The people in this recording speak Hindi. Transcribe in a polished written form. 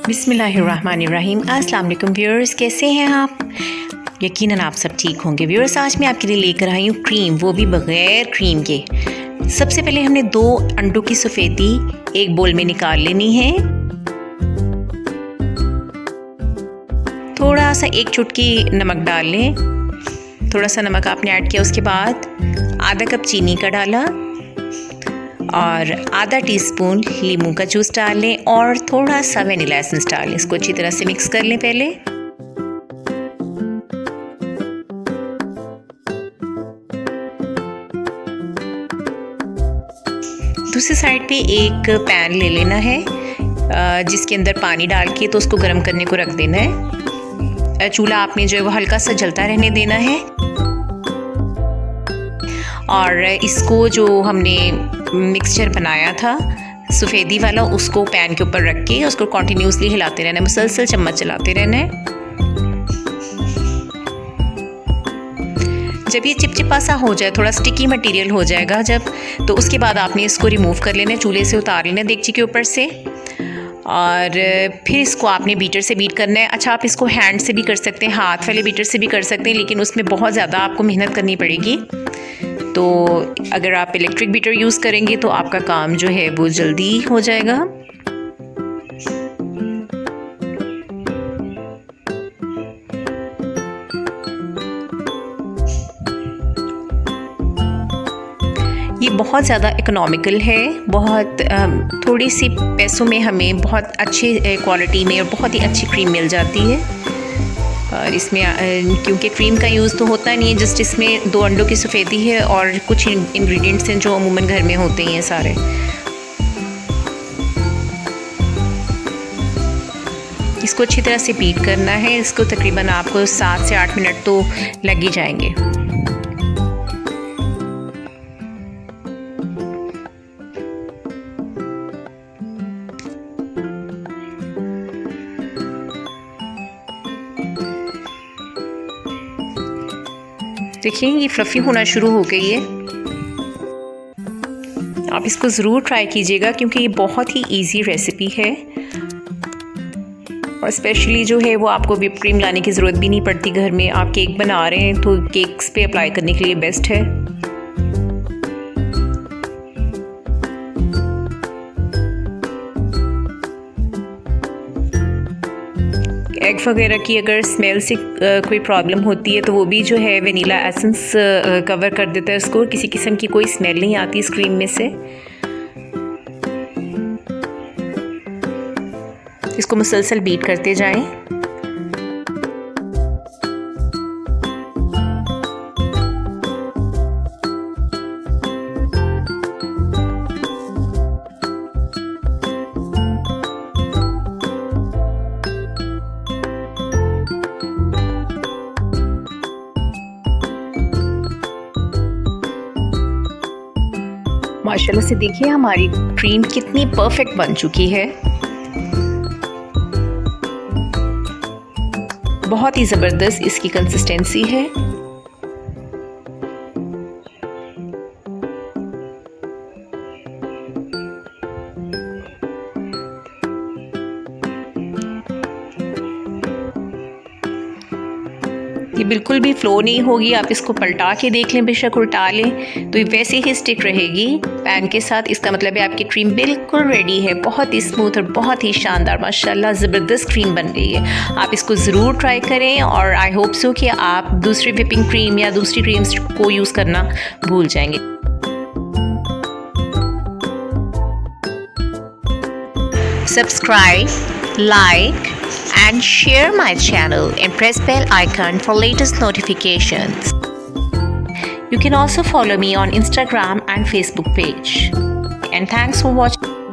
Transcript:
बिस्मिल्लाहिर्रहमानिर्रहीम। अस्सलाम वालेकुम व्यूअर्स, कैसे हैं आप? यकीनन आप सब ठीक होंगे। व्यूअर्स, आज मैं आपके लिए लेकर आई हूँ क्रीम, वो भी बग़ैर क्रीम के। सबसे पहले हमने 2 अंडों की सफ़ेदी एक बोल में निकाल लेनी है। थोड़ा सा 1 चुटकी नमक डाल लें। थोड़ा सा नमक आपने ऐड किया, उसके बाद आधा कप चीनी का डाला और आधा टीस्पून नींबू का जूस डाल लें और थोड़ा सा वनीला एसेंस डाल लें। इसको अच्छी तरह से मिक्स कर लें पहले। दूसरी साइड पे एक पैन ले लेना है जिसके अंदर पानी डाल के तो उसको गर्म करने को रख देना है। चूल्हा आपने जो है वो हल्का सा जलता रहने देना है और इसको जो हमने मिक्सचर बनाया था सफ़ेदी वाला, उसको पैन के ऊपर रख के उसको कॉन्टीन्यूसली हिलाते रहना है, मुसलसल चम्मच चलाते रहना है। जब ये चिपचिपा सा हो जाए, थोड़ा स्टिकी मटेरियल हो जाएगा जब, तो उसके बाद आपने इसको रिमूव कर लेना है, चूल्हे से उतार लेना है देगची के ऊपर से। और फिर इसको आपने बीटर से बीट करना है। अच्छा, आप इसको हैंड से भी कर सकते हैं, हाथ वाले बीटर से भी कर सकते हैं, लेकिन उसमें बहुत ज़्यादा आपको मेहनत करनी पड़ेगी। तो अगर आप इलेक्ट्रिक बीटर यूज़ करेंगे तो आपका काम जो है वो जल्दी हो जाएगा। ये बहुत ज़्यादा इकोनॉमिकल है, बहुत थोड़ी सी पैसों में हमें बहुत अच्छी क्वालिटी में और बहुत ही अच्छी क्रीम मिल जाती है। और इसमें क्योंकि क्रीम का यूज़ तो होता नहीं है, जस्ट इसमें 2 अंडों की सफ़ेदी है और कुछ इंग्रेडिएंट्स हैं जो अमूमन घर में होते हैं सारे। इसको अच्छी तरह से बीट करना है। इसको तकरीबन आपको 7 से 8 मिनट तो लग ही जाएंगे। देखिए, ये फ्लफ़ी होना शुरू हो गई है। आप इसको ज़रूर ट्राई कीजिएगा क्योंकि ये बहुत ही इजी रेसिपी है और स्पेशली जो है वो आपको व्हिप क्रीम लाने की ज़रूरत भी नहीं पड़ती। घर में आप केक बना रहे हैं तो केक्स पे अप्लाई करने के लिए बेस्ट है। एग वगैरह की अगर स्मेल से कोई प्रॉब्लम होती है तो वो भी जो है वनीला एसेंस कवर कर देता है उसको। किसी किस्म की कोई स्मेल नहीं आती इस क्रीम में से। इसको मुसलसल बीट करते जाएं। माशाल्लाह से देखिए हमारी क्रीम कितनी परफेक्ट बन चुकी है। बहुत ही ज़बरदस्त इसकी कंसिस्टेंसी है। ये बिल्कुल भी फ़्लो नहीं होगी। आप इसको पलटा के देख लें, बेशक उल्टा लें तो ये वैसे ही स्टिक रहेगी पैन के साथ। इसका मतलब है आपकी क्रीम बिल्कुल रेडी है। बहुत ही स्मूथ और बहुत ही शानदार माशाल्लाह ज़बरदस्त क्रीम बन गई है। आप इसको ज़रूर ट्राई करें और आई होप सो कि आप दूसरी व्हिपिंग क्रीम या दूसरी क्रीम्स को यूज़ करना भूल जाएंगे। Subscribe, like and share my channel and press bell icon for latest notifications. You can also follow me on Instagram and Facebook page. And thanks for watching.